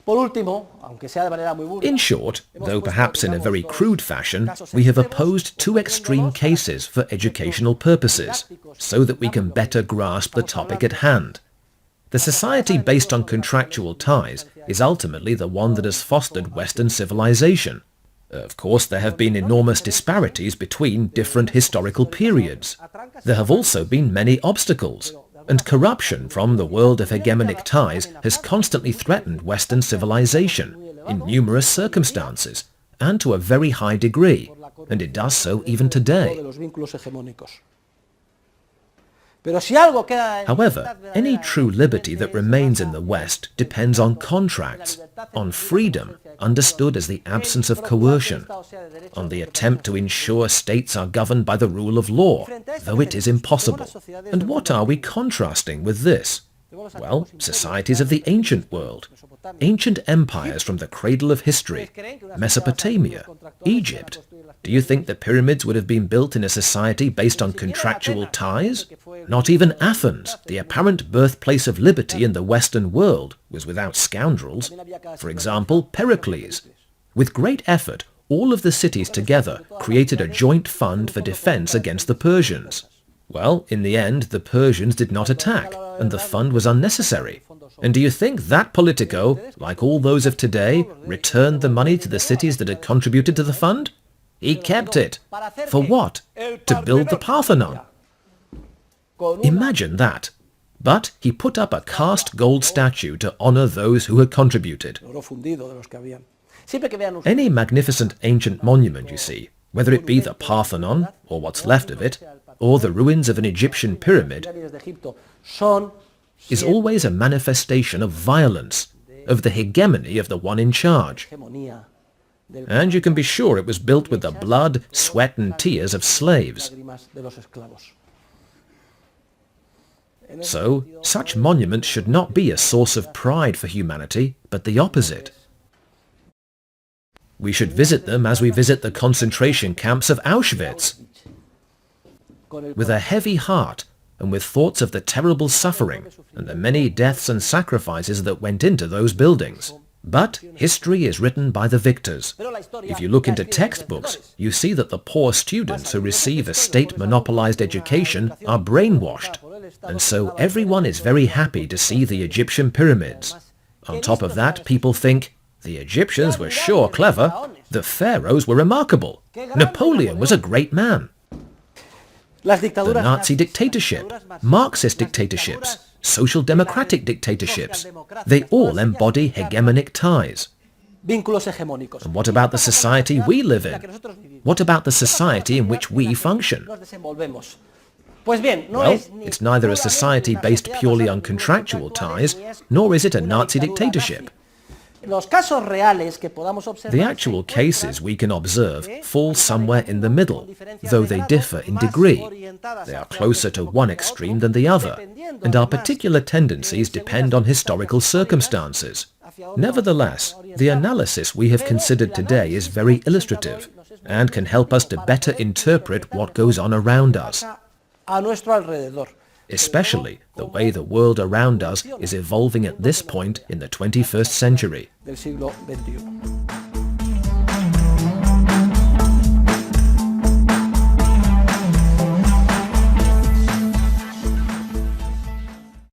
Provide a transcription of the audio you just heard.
In short, though perhaps in a very crude fashion, we have opposed two extreme cases for educational purposes, so that we can better grasp the topic at hand. The society based on contractual ties is ultimately the one that has fostered Western civilization. Of course, there have been enormous disparities between different historical periods. There have also been many obstacles, and corruption from the world of hegemonic ties has constantly threatened Western civilization in numerous circumstances and to a very high degree, and it does so even today. However, any true liberty that remains in the West depends on contracts, on freedom, understood as the absence of coercion, on the attempt to ensure states are governed by the rule of law, though it is impossible. And what are we contrasting with this? Well, societies of the ancient world, ancient empires from the cradle of history, Mesopotamia, Egypt. Do you think the pyramids would have been built in a society based on contractual ties? Not even Athens, the apparent birthplace of liberty in the Western world, was without scoundrels. For example, Pericles. With great effort, all of the cities together created a joint fund for defense against the Persians. Well, in the end, the Persians did not attack, and the fund was unnecessary. And do you think that Politico, like all those of today, returned the money to the cities that had contributed to the fund? He kept it. For what? To build the Parthenon. Imagine that. But he put up a cast gold statue to honor those who had contributed. Any magnificent ancient monument, you see, whether it be the Parthenon, or what's left of it, or the ruins of an Egyptian pyramid, is always a manifestation of violence, of the hegemony of the one in charge. And you can be sure it was built with the blood, sweat and tears of slaves. So, such monuments should not be a source of pride for humanity, but the opposite. We should visit them as we visit the concentration camps of Auschwitz, with a heavy heart and with thoughts of the terrible suffering and the many deaths and sacrifices that went into those buildings. But history is written by the victors. If you look into textbooks, you see that the poor students who receive a state-monopolized education are brainwashed, and so everyone is very happy to see the Egyptian pyramids. On top of that, people think, the Egyptians were sure clever, the pharaohs were remarkable, Napoleon was a great man. The Nazi dictatorship, Marxist dictatorships, social democratic dictatorships, they all embody hegemonic ties. And what about the society we live in? What about the society in which we function? Well, it's neither a society based purely on contractual ties, nor is it a Nazi dictatorship. The actual cases we can observe fall somewhere in the middle, though they differ in degree. They are closer to one extreme than the other, and our particular tendencies depend on historical circumstances. Nevertheless, the analysis we have considered today is very illustrative, and can help us to better interpret what goes on around us, especially the way the world around us is evolving at this point in the 21st century.